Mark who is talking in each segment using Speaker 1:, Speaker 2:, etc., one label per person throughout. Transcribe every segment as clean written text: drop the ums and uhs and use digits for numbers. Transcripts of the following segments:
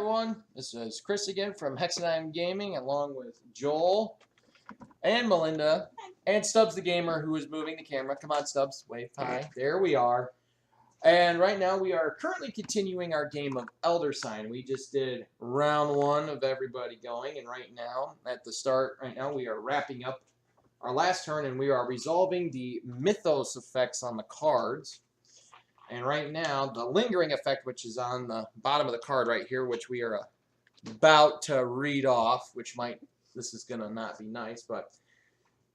Speaker 1: everyone. This is Chris again from Hexadigm Gaming, along with Joel and Melinda and Stubbs the Gamer, who is moving the camera. Come on, Stubbs. Wave hi. There we are. And right now we are currently continuing our game of Elder Sign. We just did round 1 of everybody going, and right now, at the start, we are wrapping up our last turn, and we are resolving the Mythos effects on the cards. And right now, the lingering effect, which is on the bottom of the card right here, which we are about to read off, which might, this is going to not be nice, but it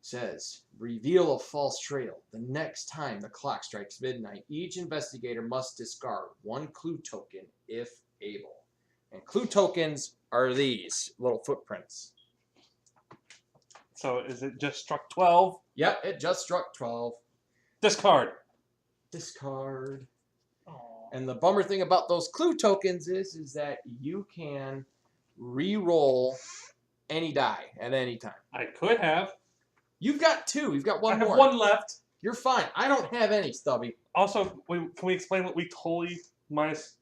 Speaker 1: says, reveal a false trail. The next time the clock strikes midnight, each investigator must discard 1 clue token if able. And clue tokens are these little footprints.
Speaker 2: So is it just struck 12?
Speaker 1: Yep, it just struck 12.
Speaker 2: Discard.
Speaker 1: Discard.
Speaker 2: Aww.
Speaker 1: And the bummer thing about those clue tokens is that you can re-roll any die at any time.
Speaker 2: I could have.
Speaker 1: You've got 2. You've got 1 more.
Speaker 2: I have 1 left.
Speaker 1: You're fine. I don't have any, Stubby.
Speaker 2: Also, can we explain what we totally minus?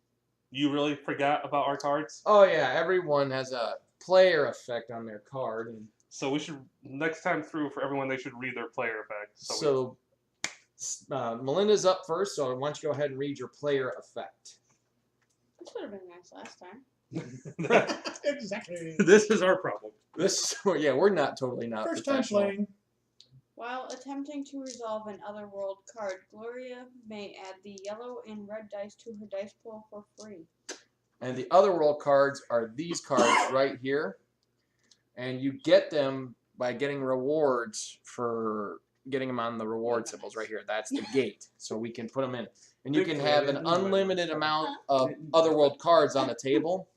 Speaker 2: You really forgot about our cards?
Speaker 1: Oh yeah, everyone has a player effect on their card, and
Speaker 2: so we should next time through for everyone they should read their player effect.
Speaker 1: So Melinda's up first, so why don't you go ahead and read your player effect.
Speaker 3: This would have been nice last time.
Speaker 4: Exactly.
Speaker 2: This is our problem.
Speaker 1: Yeah, we're not totally not
Speaker 4: First time playing.
Speaker 3: While attempting to resolve an Otherworld card, Gloria may add the yellow and red dice to her dice pool for free.
Speaker 1: And the Otherworld cards are these cards right here. And you get them by getting rewards for getting them on the reward symbols right here. That's the gate. So we can put them in. And you can have an unlimited amount of Otherworld cards on the table.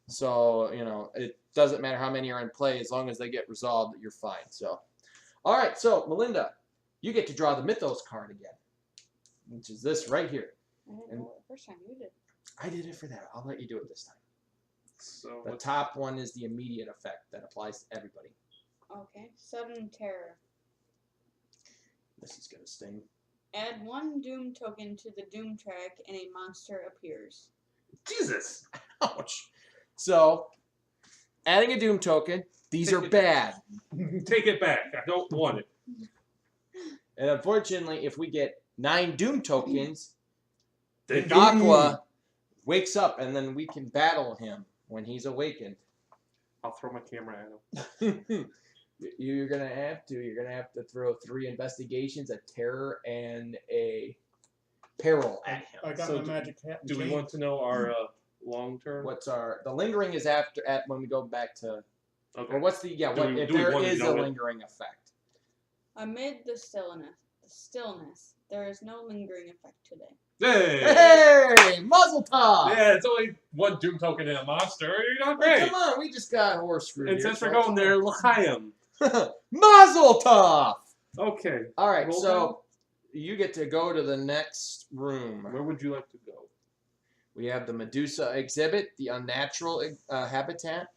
Speaker 1: So, you know, it doesn't matter how many are in play. As long as they get resolved, you're fine. So, all right. So, Melinda, you get to draw the Mythos card again, which is this right here.
Speaker 3: I didn't know it the first time you did.
Speaker 1: I did it for that. I'll let you do it this time.
Speaker 2: So
Speaker 1: The top one is the immediate effect that applies to everybody.
Speaker 3: Okay. Sudden Terror.
Speaker 1: This is going to sting.
Speaker 3: Add 1 Doom token to the Doom track and a monster appears.
Speaker 2: Jesus.
Speaker 1: Ouch. So, adding a Doom token, these are bad.
Speaker 2: Take it back. I don't want it.
Speaker 1: And unfortunately, if we get 9 Doom tokens,
Speaker 2: Then
Speaker 1: Aqua wakes up and then we can battle him when he's awakened.
Speaker 2: I'll throw my camera at him.
Speaker 1: You're gonna have to throw 3 investigations, a terror, and a peril at him.
Speaker 4: I got
Speaker 2: So
Speaker 4: my magic hat. And
Speaker 2: Do we
Speaker 4: chain.
Speaker 2: want to know our long term?
Speaker 1: What's the lingering is at when we go back to,
Speaker 2: Okay.
Speaker 1: or what's the if
Speaker 2: do we
Speaker 1: there
Speaker 2: wanna
Speaker 1: is a
Speaker 2: know it?
Speaker 1: lingering effect.
Speaker 3: Amid the stillness, there is no lingering effect today.
Speaker 2: Hey!
Speaker 1: Hey, Muzzle Top!
Speaker 2: Yeah, it's only 1 Doom token and a monster. You're not great.
Speaker 1: Come on, we just got horse screwed.
Speaker 2: And
Speaker 1: here,
Speaker 2: since
Speaker 1: so
Speaker 2: we're going there, L'chaim.
Speaker 1: Muzzle Top!
Speaker 2: Okay.
Speaker 1: All right,
Speaker 2: Roll
Speaker 1: so you get to go to the next room.
Speaker 2: Where would you like to go?
Speaker 1: We have the Medusa exhibit, the unnatural habitat,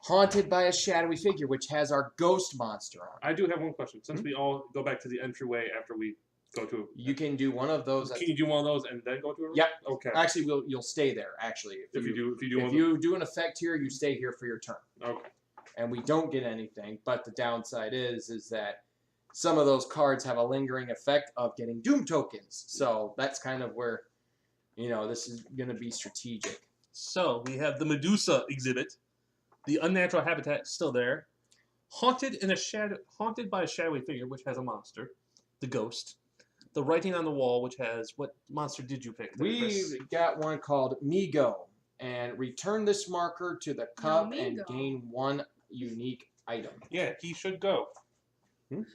Speaker 1: haunted by a shadowy figure, which has our ghost monster on it.
Speaker 2: I do have one question. Since we all go back to the entryway after we go to
Speaker 1: You can do one of those.
Speaker 2: Can you do one of those and then go to a room?
Speaker 1: Yep.
Speaker 2: Okay.
Speaker 1: Actually, you'll stay there. Actually,
Speaker 2: If you
Speaker 1: if you do an effect here, you stay here for your turn.
Speaker 2: Okay.
Speaker 1: And we don't get anything. But the downside is that some of those cards have a lingering effect of getting Doom tokens. So that's kind of where, this is going to be strategic.
Speaker 2: So we have the Medusa exhibit, the unnatural habitat is still there, haunted by a shadowy figure which has a monster, the ghost, the writing on the wall which has what monster did you pick?
Speaker 1: We've got one called Migo, and return this marker to the cup and gain 1 unique item.
Speaker 2: Yeah, he should go.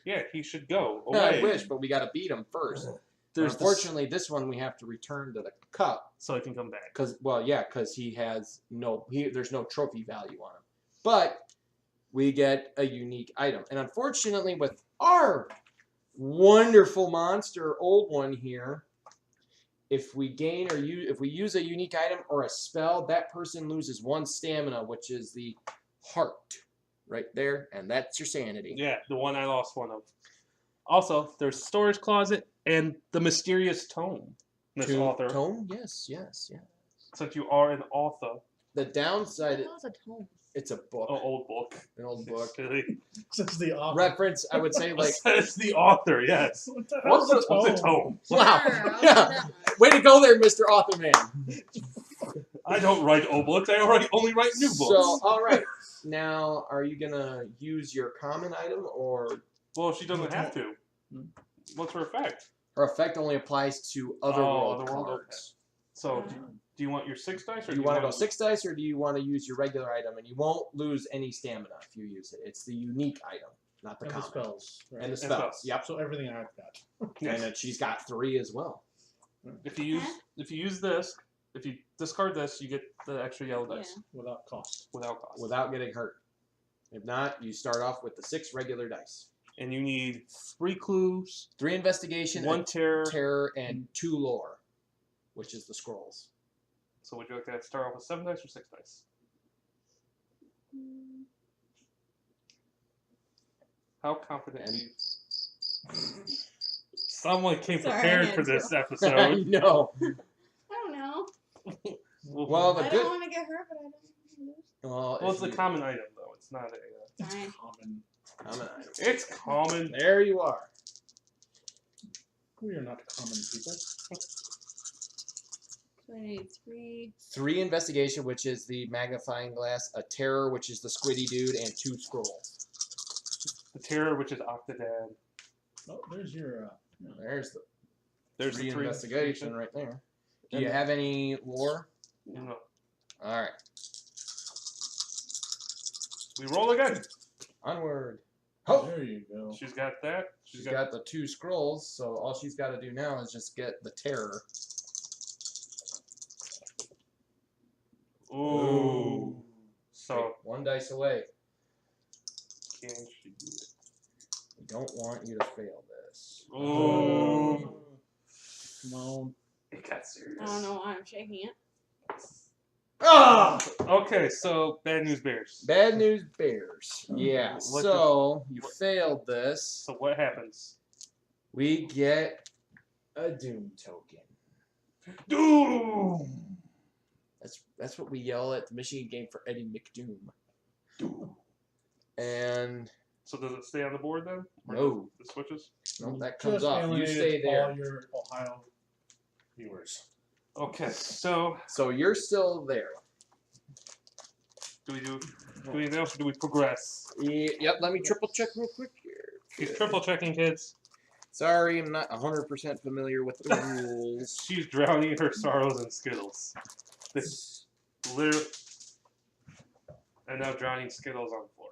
Speaker 2: Yeah, he should go.
Speaker 1: I wish, but we got to beat him first. Unfortunately,
Speaker 2: this
Speaker 1: one we have to return to the cup.
Speaker 2: so he can come back.
Speaker 1: Because he has there's no trophy value on him. But we get a unique item. And unfortunately, with our wonderful monster, old one here, if we use a unique item or a spell, that person loses 1 stamina, which is the heart right there, and that's your sanity.
Speaker 2: Yeah, the one I lost 1 of. Also, there's storage closet and the mysterious tome. Miss Author.
Speaker 1: Tome? Yes.
Speaker 2: Since you are an author,
Speaker 1: The downside,
Speaker 3: That was a tome.
Speaker 1: it's a book,
Speaker 2: Oh, old book.
Speaker 1: an old book.
Speaker 4: Since the author.
Speaker 1: Reference, I would say, like,
Speaker 2: Says the author, yes.
Speaker 4: What the
Speaker 2: What's
Speaker 4: hell's
Speaker 2: a tome?
Speaker 1: wow,
Speaker 3: Sure, I'll do
Speaker 1: yeah.
Speaker 3: that much.
Speaker 1: Way to go there, Mr. Author Man.
Speaker 2: I don't write old books. I only write new books.
Speaker 1: So, all right. Now, are you gonna use your common item, or
Speaker 2: Well, she doesn't have to. What's her effect?
Speaker 1: her effect only applies to otherworld
Speaker 2: Otherworld,
Speaker 1: cards?
Speaker 2: So, do you want your 6 dice, or
Speaker 1: Do you want to go 6 dice, or do you want to use your regular item? And you won't lose any stamina if you use it. It's the unique item, not the
Speaker 4: And the
Speaker 1: common.
Speaker 4: spells. Right?
Speaker 1: And the
Speaker 2: spells.
Speaker 1: spells. Yep.
Speaker 4: So everything I've got.
Speaker 2: Yes.
Speaker 1: And then she's got 3 as well.
Speaker 2: If you use this, if you discard this, you get the extra yellow dice
Speaker 4: Without cost.
Speaker 2: without cost.
Speaker 1: Without getting hurt. If not, you start off with the 6 regular dice.
Speaker 2: And you need 3 clues,
Speaker 1: 3 investigation,
Speaker 2: 1 terror.
Speaker 1: terror, and 2 lore, which is the scrolls.
Speaker 2: So would you like to start off with 7 dice or 6 dice? How confident are you? Someone came
Speaker 3: Sorry, I
Speaker 2: prepared
Speaker 3: had
Speaker 2: for
Speaker 3: to.
Speaker 2: this
Speaker 1: I
Speaker 2: episode.
Speaker 1: know.
Speaker 3: I don't know.
Speaker 1: Well, the
Speaker 3: I
Speaker 1: good.
Speaker 3: don't want to get hurt, but I don't want to lose.
Speaker 1: Well,
Speaker 2: Well, it's
Speaker 1: if
Speaker 2: a
Speaker 1: you-
Speaker 2: common item, though. It's not a...
Speaker 4: It's
Speaker 3: Fine.
Speaker 4: common.
Speaker 1: common item.
Speaker 2: It's common.
Speaker 1: There you are.
Speaker 4: We are not common people.
Speaker 3: So I need 3.
Speaker 1: 3 investigation, which is the magnifying glass, a terror, which is the squiddy dude, and 2 scrolls.
Speaker 2: The terror, which is Octodad.
Speaker 4: Oh, there's your.
Speaker 1: There's the
Speaker 2: There's
Speaker 1: 3
Speaker 2: the 3
Speaker 1: investigation right there. Do
Speaker 2: And-
Speaker 1: you have any lore?
Speaker 2: No.
Speaker 1: All right.
Speaker 2: We roll again.
Speaker 1: Onward. Oh,
Speaker 4: There you go.
Speaker 2: She's got that.
Speaker 1: she's got the 2 scrolls, so all she's got to do now is just get the terror.
Speaker 2: Ooh. So,
Speaker 1: Take 1 dice away.
Speaker 2: can she do it?
Speaker 1: We don't want you to fail this.
Speaker 2: Ooh.
Speaker 4: Come on.
Speaker 2: It got serious.
Speaker 3: I don't know why I'm shaking it.
Speaker 1: Ah!
Speaker 2: Okay, so bad news bears.
Speaker 1: Bad news bears. Yeah,
Speaker 2: What
Speaker 1: so you failed this.
Speaker 2: So what happens?
Speaker 1: We get a Doom token.
Speaker 2: Doom.
Speaker 1: That's what we yell at the Michigan game for Eddie McDoom. Doom. And
Speaker 2: So does it stay on the board then? Or
Speaker 1: no,
Speaker 2: it switches.
Speaker 1: no, that comes
Speaker 4: Just
Speaker 1: off. You
Speaker 4: alienated
Speaker 1: stay there.
Speaker 4: All your Ohio viewers.
Speaker 2: Okay, so
Speaker 1: So you're still there.
Speaker 2: do we do anything else or do we progress?
Speaker 1: Yep. Let me triple check real quick here.
Speaker 2: She's triple checking, kids.
Speaker 1: Sorry, I'm not 100% familiar with the rules.
Speaker 2: She's drowning her sorrows in Skittles. This literally, and now drowning Skittles on the floor.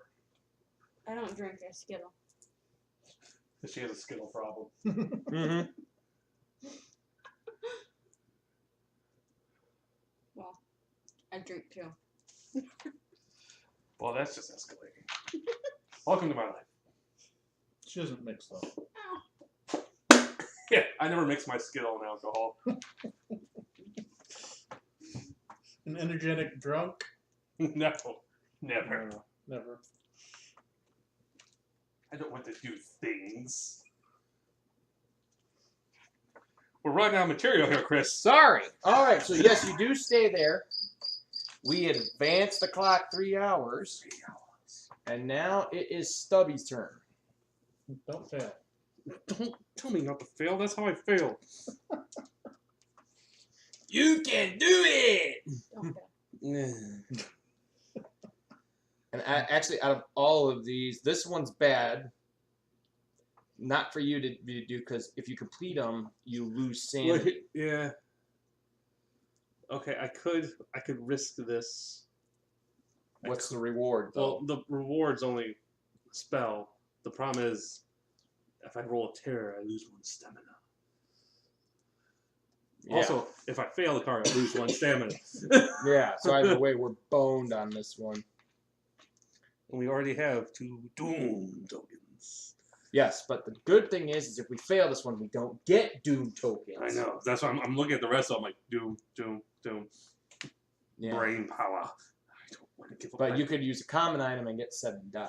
Speaker 3: I don't drink a Skittle.
Speaker 2: She has a Skittle problem.
Speaker 1: Mm-hmm.
Speaker 3: Well, I drink too.
Speaker 2: Well, that's just escalating. Welcome to my life.
Speaker 4: She doesn't mix though.
Speaker 2: Yeah, I never mix my Skittle and alcohol.
Speaker 4: An energetic drunk?
Speaker 2: No, never.
Speaker 4: No, never.
Speaker 2: I don't want to do things. We're running out of material here, Chris.
Speaker 1: Sorry. All right. So yes, you do stay there. We advance the clock 3 hours, and now it is Stubby's turn.
Speaker 4: Don't fail.
Speaker 2: Don't tell me not to fail. That's how I fail.
Speaker 1: You can do it.
Speaker 3: Don't fail.
Speaker 1: And actually, out of all of these, this one's bad. Not for you to do, because if you complete them, you lose sanity.
Speaker 2: Yeah. Okay, I could risk this.
Speaker 1: What's the reward,
Speaker 2: Well,
Speaker 1: though?
Speaker 2: the reward's only spell. The problem is, if I roll a terror, I lose 1 stamina.
Speaker 1: Yeah.
Speaker 2: Also, if I fail the card, I lose 1 stamina.
Speaker 1: Yeah, so either way, we're boned on this one.
Speaker 2: And we already have 2 Doom tokens.
Speaker 1: Yes, but the good thing is if we fail this one, we don't get Doom tokens.
Speaker 2: I know. That's why I'm looking at the rest of them like, Doom, Doom, Doom.
Speaker 1: Yeah.
Speaker 2: Brain power. I don't want to give up
Speaker 1: But
Speaker 2: my...
Speaker 1: you could use a common item and get 7 die.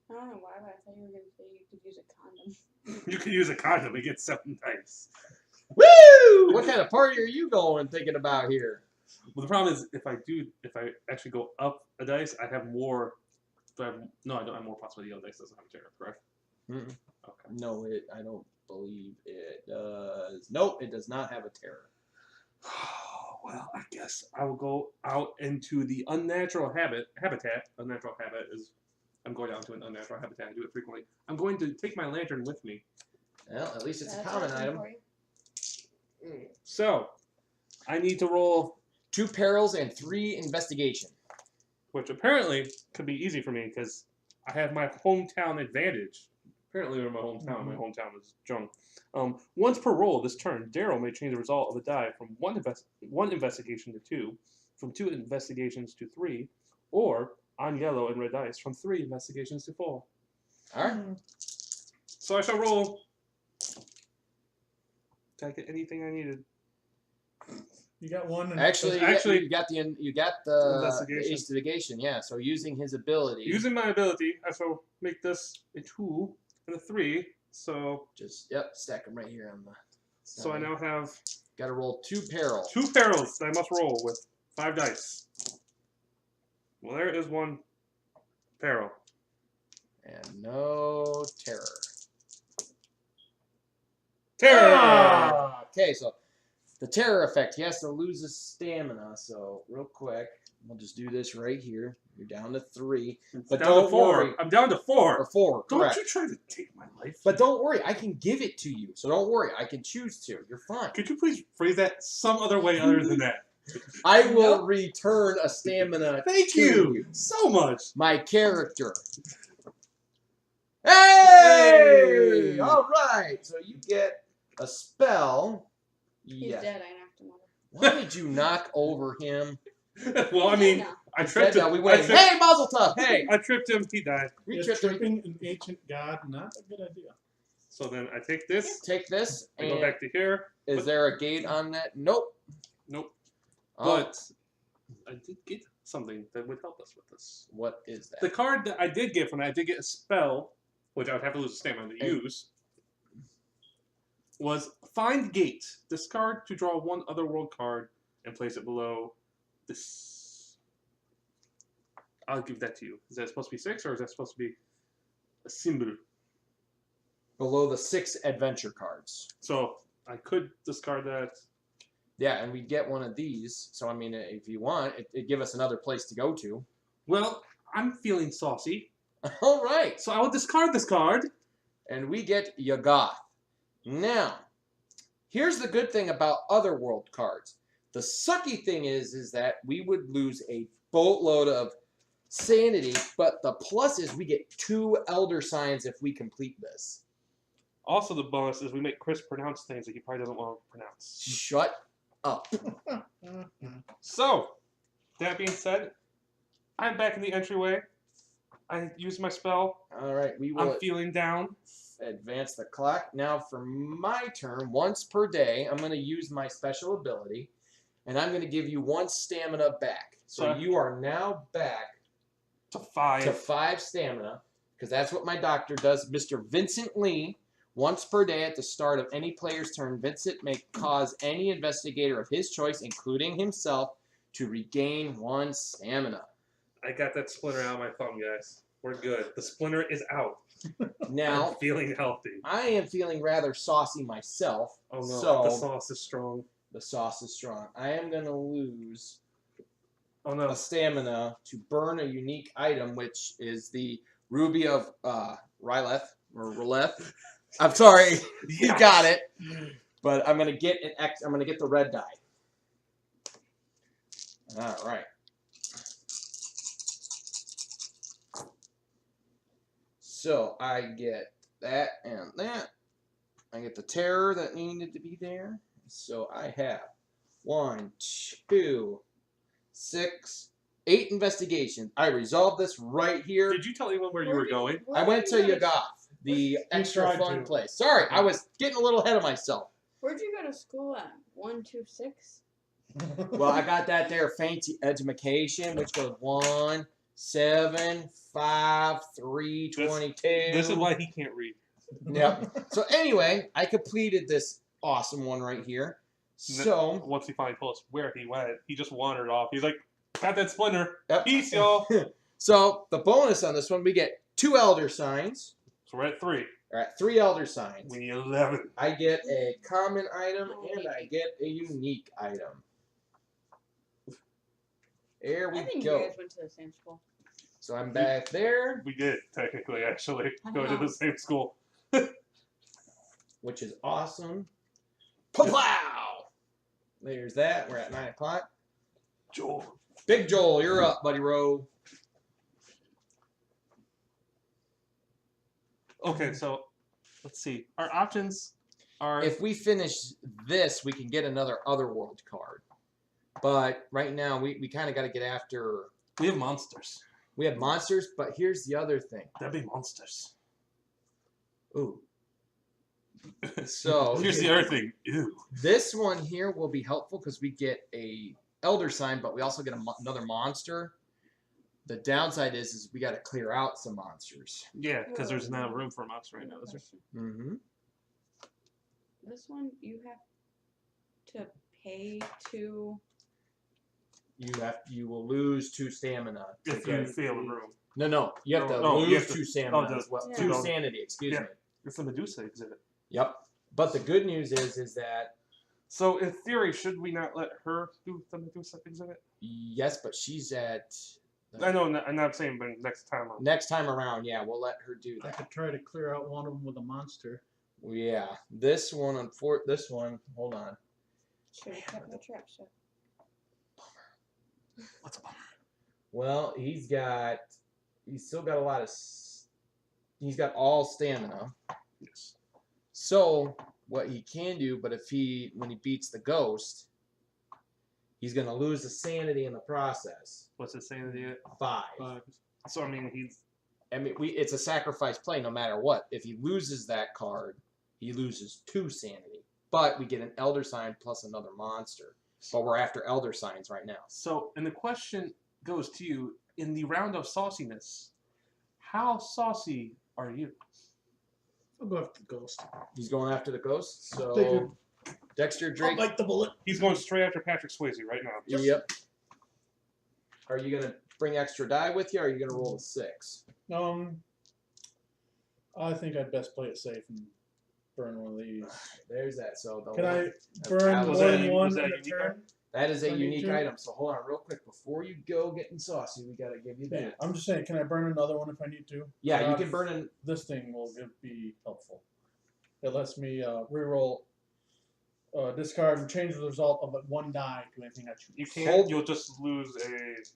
Speaker 3: I don't know why, but I thought you were going to say you could use a condom.
Speaker 2: You could use a condom and get 7 dice.
Speaker 1: Woo! What kind of party are you thinking about here?
Speaker 2: Well, the problem is if I actually go up a dice, I have more. No, I don't have more possibility. The other dice doesn't have a terror, correct?
Speaker 1: Mm-mm.
Speaker 2: Okay.
Speaker 1: No, I don't believe it does. Nope, it does not have a terror.
Speaker 2: Well, I guess I will go out into the unnatural habitat. Unnatural habit is I'm going out to an unnatural habitat. I do it frequently. I'm going to take my lantern with me.
Speaker 1: Well, at least it's a
Speaker 3: That's
Speaker 1: common
Speaker 3: awesome
Speaker 1: item.
Speaker 3: for you.
Speaker 2: So, I need to roll,
Speaker 1: 2 perils and 3 investigation.
Speaker 2: which apparently could be easy for me because I have my hometown advantage. Apparently, we're in my hometown. My hometown is Jung. Once per roll this turn, Daryl may change the result of a die from one investigation to 2, from 2 investigations to 3, or on yellow and red dice from 3 investigations to 4.
Speaker 1: All right.
Speaker 2: So I shall roll. Did I get anything I needed?
Speaker 4: You got one. And
Speaker 1: Actually,
Speaker 2: Actually-
Speaker 1: you got the
Speaker 2: Investigation.
Speaker 1: investigation. Yeah. So using his ability,
Speaker 2: Using my ability, I shall make this a 2 and a 3. So
Speaker 1: just stack them right here on the.
Speaker 2: I now have
Speaker 1: Got to roll 2 perils.
Speaker 2: 2 perils that I must roll with 5 dice. Well, there is 1 peril.
Speaker 1: And no terror.
Speaker 2: Terror!
Speaker 1: Ah! Okay, so the terror effect, he has to lose his stamina. So real quick, we'll just do this right here. You're down to 3, but
Speaker 2: down
Speaker 1: don't
Speaker 2: to 4.
Speaker 1: worry.
Speaker 2: I'm down to 4.
Speaker 1: Or 4,
Speaker 2: Don't
Speaker 1: correct.
Speaker 2: you try to take my life.
Speaker 1: But don't worry, I can give it to you. So don't worry, I can choose to. You're fine.
Speaker 2: Could you please phrase that some other way other than that?
Speaker 1: I will return a stamina.
Speaker 2: Thank
Speaker 1: to
Speaker 2: you so much.
Speaker 1: My character. Hey!
Speaker 2: Hey!
Speaker 1: All right. So you get a spell.
Speaker 3: He's
Speaker 1: Yeah.
Speaker 3: dead. I knocked him over.
Speaker 1: Why did you knock over him?
Speaker 2: Well, I mean, I
Speaker 1: Dead
Speaker 2: tripped
Speaker 1: now.
Speaker 2: him.
Speaker 1: We went. Hey, Mazel Tov. Hey.
Speaker 2: I tripped him. He died.
Speaker 1: We
Speaker 4: is
Speaker 1: tripped him.
Speaker 4: tripping an ancient god not a good idea?
Speaker 2: So then I take this.
Speaker 1: Take this.
Speaker 2: I go
Speaker 1: And
Speaker 2: back to here.
Speaker 1: is there a gate on that? Nope.
Speaker 2: Nope.
Speaker 1: Oh,
Speaker 2: But I did get something that would help us with this.
Speaker 1: what is that?
Speaker 2: The card that I did get from it, I did get a spell, which I would have to lose a stamina to use, was Find Gate. Discard to draw 1 otherworld card and place it below this. I'll give that to you. Is that supposed to be 6 or is that supposed to be a symbol?
Speaker 1: Below the 6 adventure cards.
Speaker 2: So I could discard that.
Speaker 1: Yeah, and we get one of these. So, I mean, if you want, it give us another place to go to.
Speaker 2: Well, I'm feeling saucy,
Speaker 1: All right.
Speaker 2: so I will discard this card.
Speaker 1: And we get Yagath. Now, here's the good thing about Otherworld cards. The sucky thing is that we would lose a boatload of sanity, but the plus is we get 2 Elder Signs if we complete this.
Speaker 2: Also, the bonus is we make Chris pronounce things that he probably doesn't want to pronounce.
Speaker 1: Shut up.
Speaker 2: So, that being said, I'm back in the entryway. I used my spell.
Speaker 1: All right, we will
Speaker 2: I'm feeling down.
Speaker 1: advance the clock. Now, for my turn, once per day, I'm going to use my special ability, and I'm going to give you 1 stamina back. So
Speaker 2: Okay.
Speaker 1: you are now back
Speaker 2: To 5.
Speaker 1: to 5 stamina, because that's what my doctor does. Mr. Vincent Lee, once per day at the start of any player's turn, Vincent may cause any investigator of his choice, including himself, to regain 1 stamina.
Speaker 2: I got that splinter out of my thumb, guys. We're good. The splinter is out.
Speaker 1: Now,
Speaker 2: I'm feeling healthy.
Speaker 1: I am feeling rather saucy myself.
Speaker 2: Oh no,
Speaker 1: So,
Speaker 2: the sauce is strong.
Speaker 1: the sauce is strong. I am going to lose
Speaker 2: Oh no.
Speaker 1: a stamina to burn a unique item, which is the Ruby of Ryleth, or Ryleth. I'm sorry, you
Speaker 2: Yes!
Speaker 1: got it. But I'm gonna get an X. I'm gonna get the red die. All right. So I get that and that. I get the terror that needed to be there. So I have 1, 2, 6, 8 investigations. I resolved this right here.
Speaker 2: Did you tell anyone where you were going?
Speaker 1: I went to Yagath, the extra
Speaker 4: tried
Speaker 1: fun
Speaker 4: to.
Speaker 1: place. Sorry, I was getting a little ahead of myself.
Speaker 3: Where'd you go to school at? 126?
Speaker 1: Well, I got that there fancy education, which goes 1, 7, 5, 3, 22.
Speaker 2: This is why he can't read.
Speaker 1: Yep. So anyway, I completed this awesome one right here. So
Speaker 2: once he finally told us where he went, he just wandered off. He's like, got that splinter.
Speaker 1: Yep.
Speaker 2: Peace, y'all.
Speaker 1: So the bonus on this one, we get 2 Elder Signs.
Speaker 2: So we're at 3.
Speaker 1: All right, 3 Elder Signs.
Speaker 2: We need 11.
Speaker 1: I get a common item and I get a unique item. There we
Speaker 3: I think
Speaker 1: go.
Speaker 3: you guys went to the same school.
Speaker 1: So I'm back there,
Speaker 2: We did, technically, actually, go to
Speaker 3: know.
Speaker 2: the same school.
Speaker 1: which is awesome. Pow! There's that. We're at 9 o'clock.
Speaker 2: Joel.
Speaker 1: Big Joel, you're up, buddy Rowe.
Speaker 2: Okay, so let's see. Our options are.
Speaker 1: If we finish this, we can get another Otherworld card. But right now, we kind of got to get after...
Speaker 2: We have monsters.
Speaker 1: We have monsters, but here's the other thing.
Speaker 2: That'd be monsters.
Speaker 1: Ooh. So
Speaker 2: Here's the other thing. Ew.
Speaker 1: this one here will be helpful because we get a Elder Sign, but we also get another monster. The downside is we got to clear out some monsters.
Speaker 2: Yeah, because there's not room for a monster right now, is there?
Speaker 1: Mm-hmm.
Speaker 3: This one, you have to pay to...
Speaker 1: You will lose 2 stamina. to
Speaker 2: If you
Speaker 1: get-
Speaker 2: fail a room.
Speaker 1: No. You have to
Speaker 2: No, you
Speaker 1: lose
Speaker 2: have to-
Speaker 1: 2 stamina
Speaker 2: oh,
Speaker 1: as well.
Speaker 3: yeah.
Speaker 1: 2 sanity, excuse
Speaker 2: Yeah.
Speaker 1: me.
Speaker 2: It's the Medusa exhibit.
Speaker 1: Yep. But the good news is that
Speaker 2: So, in theory, should we not let her do the Medusa exhibit?
Speaker 1: yes, but she's at
Speaker 2: I know, I'm not saying, but next time on.
Speaker 1: next time around. Yeah, we'll let her do
Speaker 4: I
Speaker 1: that.
Speaker 4: could try to clear out one of them with a monster.
Speaker 1: Yeah, this one this one. Hold on.
Speaker 3: Should have kept the trap shut.
Speaker 2: What's a bummer?
Speaker 1: Well, he's still got a lot of. He's got all stamina.
Speaker 2: Yes.
Speaker 1: So what he can do, but when he beats the ghost, he's gonna lose the sanity in the process.
Speaker 2: What's it saying to you?
Speaker 1: 5.
Speaker 2: So, I mean, he's.
Speaker 1: I mean, it's a sacrifice play no matter what. If he loses that card, he loses 2 sanity. But we get an Elder Sign plus another monster. But we're after Elder Signs right now.
Speaker 2: So, and the question goes to you, in the round of sauciness, how saucy are you?
Speaker 4: I'll go after the ghost.
Speaker 1: He's going after the ghost.
Speaker 4: Take
Speaker 1: So Dexter
Speaker 4: I'll
Speaker 1: Drake.
Speaker 4: bite the bullet.
Speaker 2: He's going straight after Patrick Swayze right now.
Speaker 1: Yep. Are you gonna bring extra die with you, or are you gonna roll a 6?
Speaker 4: I think I'd best play it safe and burn one of these.
Speaker 1: There's that. So
Speaker 4: Can I
Speaker 1: That
Speaker 4: burn
Speaker 1: was
Speaker 4: more
Speaker 2: that
Speaker 4: than
Speaker 2: a-
Speaker 4: one
Speaker 2: was that
Speaker 4: in
Speaker 2: a
Speaker 4: a
Speaker 2: unique
Speaker 4: turn?
Speaker 1: That is a
Speaker 4: I need
Speaker 1: unique
Speaker 4: to.
Speaker 1: item. So hold on real quick. Before you go getting saucy, we gotta give you
Speaker 4: Yeah,
Speaker 1: that.
Speaker 4: I'm just saying, can I burn another one if I need to?
Speaker 1: Yeah, you can burn in.
Speaker 4: This thing will be helpful. It lets me reroll, discard, and change the result of one die to anything I choose.
Speaker 2: You can't,
Speaker 1: Hold-
Speaker 2: you'll just lose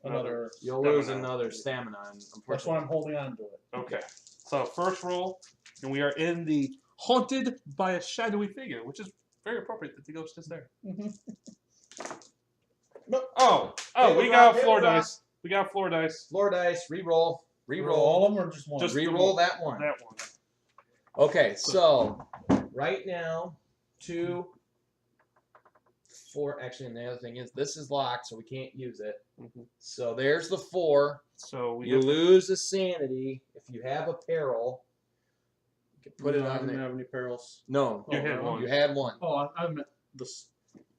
Speaker 4: Another.
Speaker 1: You'll
Speaker 2: Stamina.
Speaker 1: lose another stamina. And
Speaker 4: That's why
Speaker 1: unfortunately,
Speaker 4: I'm holding on to it.
Speaker 2: Okay. So, first roll, and we are in the haunted by a shadowy figure, which is very appropriate that the ghost is there. Oh,
Speaker 1: Table
Speaker 2: we
Speaker 1: drop,
Speaker 2: got floor
Speaker 1: table drop.
Speaker 2: dice. We got floor dice.
Speaker 1: floor dice, reroll,
Speaker 4: Reroll all of them or just one?
Speaker 2: Just-
Speaker 1: reroll that one.
Speaker 2: That one.
Speaker 1: Okay, so right now, 2, 4. Actually, and the other thing is this is locked, so we can't use it.
Speaker 2: Mhm.
Speaker 1: So there's the 4.
Speaker 2: So we
Speaker 1: You
Speaker 2: have to,
Speaker 1: lose a sanity if you have a peril. You can put it
Speaker 4: No, I
Speaker 1: on
Speaker 4: didn't
Speaker 1: there.
Speaker 4: have any perils.
Speaker 1: No,
Speaker 2: You had
Speaker 4: no.
Speaker 2: one.
Speaker 1: you had one.
Speaker 4: Oh, I meant this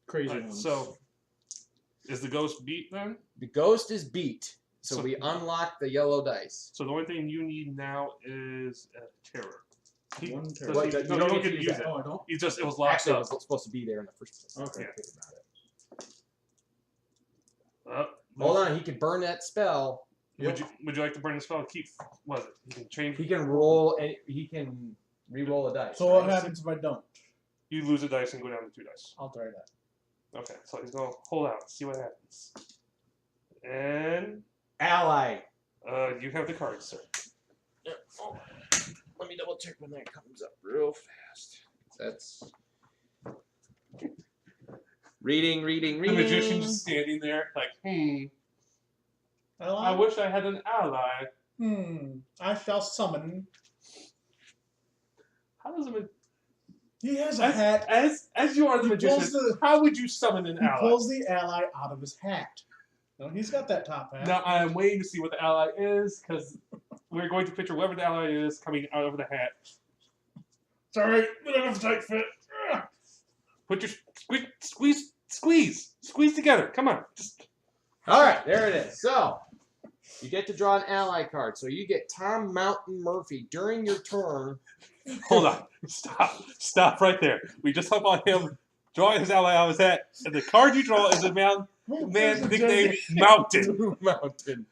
Speaker 4: crazy
Speaker 2: Alright,
Speaker 4: ones.
Speaker 2: so is the ghost beat then?
Speaker 1: The ghost is beat, so
Speaker 2: So-
Speaker 1: we unlock the yellow dice.
Speaker 2: So the only thing you need now is a terror.
Speaker 4: One terror.
Speaker 1: What,
Speaker 2: You
Speaker 1: you
Speaker 2: don't
Speaker 1: don't
Speaker 2: get
Speaker 1: get
Speaker 2: to
Speaker 1: to
Speaker 2: use
Speaker 1: use
Speaker 2: it.
Speaker 4: Oh, I don't?
Speaker 2: It was locked
Speaker 1: Actually, it
Speaker 2: up.
Speaker 1: was supposed to be there in the first place.
Speaker 4: Okay.
Speaker 1: Think about it.
Speaker 2: Hold
Speaker 1: Hold on, he can burn that spell.
Speaker 2: Would you like to burn the spell? Keep what is it? You can change.
Speaker 1: He can roll and he can re-roll a dice.
Speaker 4: So what
Speaker 1: right?
Speaker 4: happens if I don't?
Speaker 2: You lose a dice and go down to 2 dice.
Speaker 4: I'll try that.
Speaker 2: Okay, so he's gonna hold out, see what happens. And
Speaker 1: Ally.
Speaker 2: you have the cards, sir.
Speaker 1: Yeah, hold on. Let me double check when that comes up real fast. That's reading.
Speaker 2: The magician just standing there, like,
Speaker 4: Ally?
Speaker 2: I wish I had an ally.
Speaker 4: I shall summon.
Speaker 2: How does a
Speaker 4: He has a hat.
Speaker 2: as you are the
Speaker 4: He
Speaker 2: magician?
Speaker 4: pulls the-
Speaker 2: How would you summon an
Speaker 4: He
Speaker 2: ally?
Speaker 4: pulls the ally out of his hat. No, he's got that top hat.
Speaker 2: Now I am waiting to see what the ally is because we're going to picture whoever the ally is coming out of the hat.
Speaker 4: Sorry, we don't have a tight fit.
Speaker 2: Put your squeeze together. Come on. Just
Speaker 1: All right, there it is. So you get to draw an ally card. So you get Tom Mountain Murphy during your turn.
Speaker 2: hold on. Stop right there. We just talked about him drawing his ally out of his hat, and the card you draw is a man nicknamed Mountain.
Speaker 1: Mountain.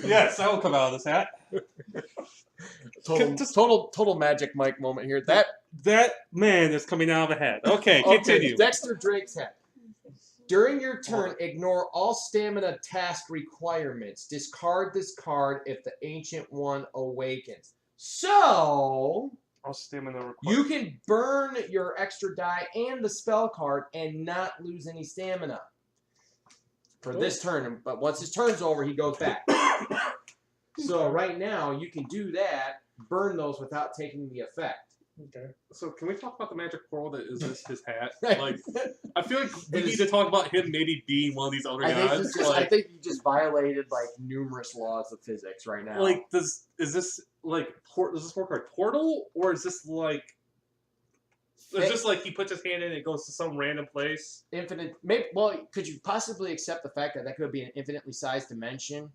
Speaker 2: Yes, I will come out of this hat.
Speaker 1: Total Magic Mike moment here.
Speaker 2: That man is coming out of a hat. Okay, continue.
Speaker 1: Dexter Drake's hat. During your turn, ignore all stamina task requirements. Discard this card if the Ancient One awakens. So
Speaker 2: All stamina required.
Speaker 1: you can burn your extra die and the spell card and not lose any stamina for this turn. But once his turn's over, he goes back. So right now, you can do that, burn those without taking the effect.
Speaker 4: Okay.
Speaker 2: So can we talk about the magic pearl that is this his hat? Like, I feel like we need to talk about him maybe being one of these other guys.
Speaker 1: I think you just violated like numerous laws of physics right now.
Speaker 2: Like, is this work like Portal, or is this like? Is this like he puts his hand in and it goes to some random place?
Speaker 1: Infinite. Could you possibly accept the fact that could be an infinitely sized dimension?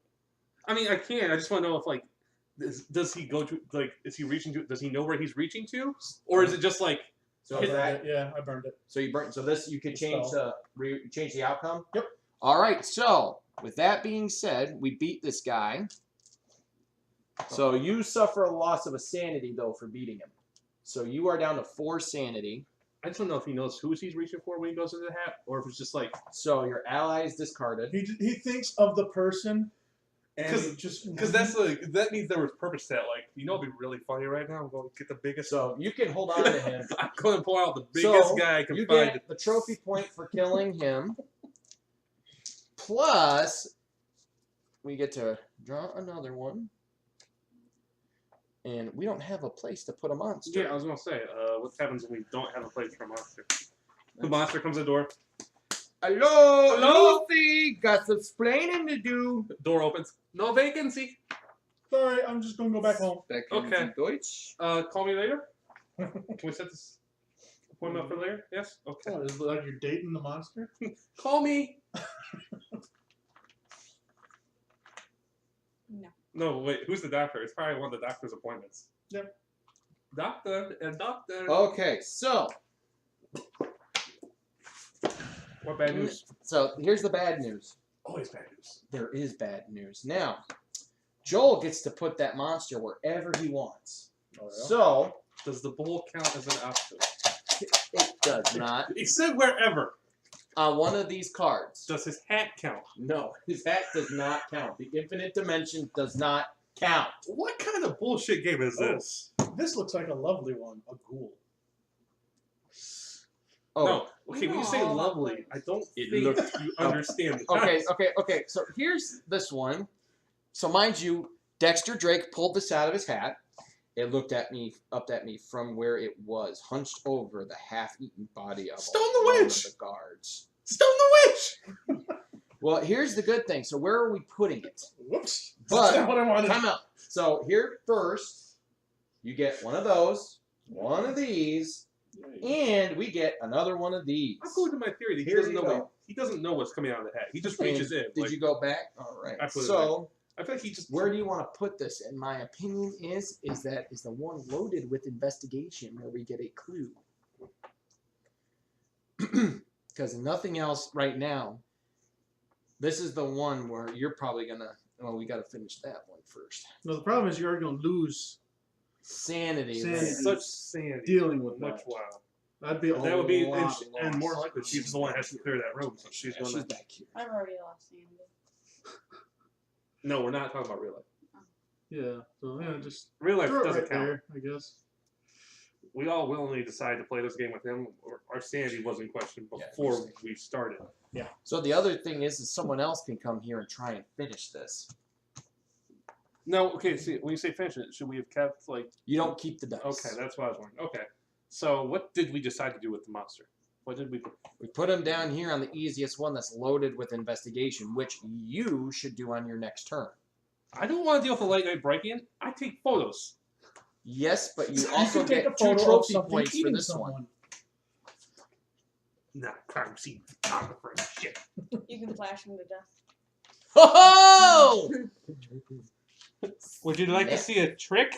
Speaker 2: I mean, I can. I just want to know if like, does he go to like? Is he reaching to? Does he know where he's reaching to, or is it just like?
Speaker 1: So
Speaker 4: Yeah, I burned it.
Speaker 1: So you burn. So this you could change change the outcome.
Speaker 4: Yep.
Speaker 1: All right. So with that being said, we beat this guy. So you suffer a loss of a sanity though for beating him. So you are down to 4 sanity.
Speaker 2: I just don't know if he knows who he's reaching for when he goes into the hat, or if it's just like.
Speaker 1: So your ally is discarded.
Speaker 4: He thinks of the person.
Speaker 2: Because that's like that means there was purpose to that. Like, you know, it'd be really funny right now. I'm going to get the biggest.
Speaker 1: So you can hold on to him.
Speaker 2: I'm going to pull out the biggest guy I can
Speaker 1: you
Speaker 2: find.
Speaker 1: get the trophy point for killing him. Plus, we get to draw another one. And we don't have a place to put a monster.
Speaker 2: Yeah, I was going to say, what happens when we don't have a place for a monster? The monster comes to the door.
Speaker 1: Hello, Lucy. Got some explaining to do.
Speaker 2: The door opens. No vacancy.
Speaker 4: Sorry, I'm just gonna go back home.
Speaker 2: Okay.
Speaker 1: Deutsch.
Speaker 2: Call me later. Can we set this appointment up for later? Yes? Okay.
Speaker 4: Oh, is it like you're dating the monster?
Speaker 2: Call me.
Speaker 3: No.
Speaker 2: No, wait. Who's the doctor? It's probably one of the doctor's appointments.
Speaker 4: Yep.
Speaker 2: Doctor and doctor.
Speaker 1: Okay, so.
Speaker 2: What bad news?
Speaker 1: So here's the bad news.
Speaker 2: Always bad news.
Speaker 1: There is bad news. Now, Joel gets to put that monster wherever he wants.
Speaker 4: Oh, yeah?
Speaker 2: So, does the bowl count as an option?
Speaker 1: It does not.
Speaker 2: He said wherever.
Speaker 1: On one of these cards.
Speaker 2: Does his hat count?
Speaker 1: No, his hat does not count. The infinite dimension does not count.
Speaker 2: What kind of bullshit game is this?
Speaker 4: This looks like a lovely one. A ghoul.
Speaker 1: Oh.
Speaker 2: No. Okay, when you say
Speaker 3: No.
Speaker 2: lovely, I don't think
Speaker 1: looked-
Speaker 2: you understand the
Speaker 1: Okay,
Speaker 2: concept.
Speaker 1: okay. So here's this one. So mind you, Dexter Drake pulled this out of his hat. It looked up at me from where it was, hunched over the half-eaten body of
Speaker 2: Stone the
Speaker 1: one
Speaker 2: Witch!
Speaker 1: of the guards.
Speaker 2: Stone the Witch!
Speaker 1: Well, here's the good thing. So where are we putting it?
Speaker 4: Whoops.
Speaker 1: But
Speaker 4: That's not what I wanted.
Speaker 1: time out. So here first, you get one of those, one of these, and we get another one of these.
Speaker 2: I'm going to my theory that he
Speaker 1: Here
Speaker 2: doesn't
Speaker 1: you
Speaker 2: know
Speaker 1: go.
Speaker 2: he doesn't know what's coming out of the hat. He just
Speaker 1: And
Speaker 2: reaches in.
Speaker 1: Did
Speaker 2: like,
Speaker 1: you go back? All right.
Speaker 2: I put it
Speaker 1: So
Speaker 2: I feel like he just.
Speaker 1: where do you want to put this? In my opinion, is that the one loaded with investigation where we get a clue. Because nothing else right now. This is the one where you're probably gonna. Well, we got to finish that one first.
Speaker 4: No, the problem is you're going to lose
Speaker 1: Sanity.
Speaker 4: Sanity.
Speaker 1: there.
Speaker 2: Such sanity.
Speaker 4: dealing with
Speaker 2: Much
Speaker 4: that.
Speaker 2: wow.
Speaker 4: That'd be a
Speaker 2: That would be,
Speaker 4: lot
Speaker 2: and
Speaker 4: lost.
Speaker 2: more likely, she's the one that has to clear that room, so she's
Speaker 1: Yeah,
Speaker 2: going
Speaker 1: she's
Speaker 2: to.
Speaker 1: back here.
Speaker 3: I've already lost sanity.
Speaker 2: No, we're not talking about real life.
Speaker 4: Yeah, so yeah, just
Speaker 2: Real life
Speaker 4: throw it
Speaker 2: doesn't
Speaker 4: right
Speaker 2: count.
Speaker 4: there, I guess.
Speaker 2: We all willingly decided to play this game with him. Our sanity was in question
Speaker 1: Yeah,
Speaker 2: before we started.
Speaker 1: So the other thing is someone else can come here and try and finish this.
Speaker 2: No, okay. See, when you say finish it, should we have kept like?
Speaker 1: You don't keep the dice.
Speaker 2: Okay, that's what I was wondering. Okay, so what did we decide to do with the monster? What did we?
Speaker 1: We put him down here on the easiest one that's loaded with investigation, which you should do on your next turn.
Speaker 2: I don't want to deal with a late night break-in. I take photos.
Speaker 1: Yes, but you
Speaker 4: You
Speaker 1: also
Speaker 4: can take
Speaker 1: get
Speaker 4: a
Speaker 1: 2
Speaker 4: photo of
Speaker 1: trophy
Speaker 4: something
Speaker 1: points for
Speaker 4: eating
Speaker 1: this one.
Speaker 4: someone.
Speaker 2: Not crime scene photographer and shit.
Speaker 3: You can flash him to death.
Speaker 1: Ho-ho!
Speaker 2: Would you like to see a trick?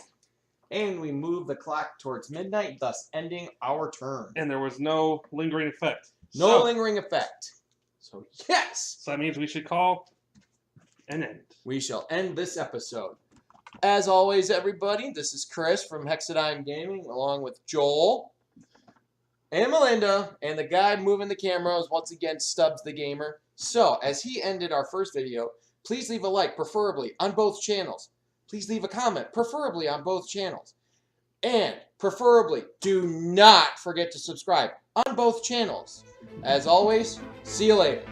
Speaker 1: And we move the clock towards midnight, thus ending our turn.
Speaker 2: And there was no lingering effect.
Speaker 1: No
Speaker 2: So-
Speaker 1: lingering effect. So yes,
Speaker 2: So that means we should call an end.
Speaker 1: we shall end this episode. As always, everybody, this is Chris from Hexadigm Gaming, along with Joel and Melinda, and the guy moving the camera is once again Stubbs the Gamer. So, as he ended our first video, please leave a like, preferably on both channels. Please leave a comment, preferably on both channels. And, preferably, do not forget to subscribe on both channels. As always, see you later.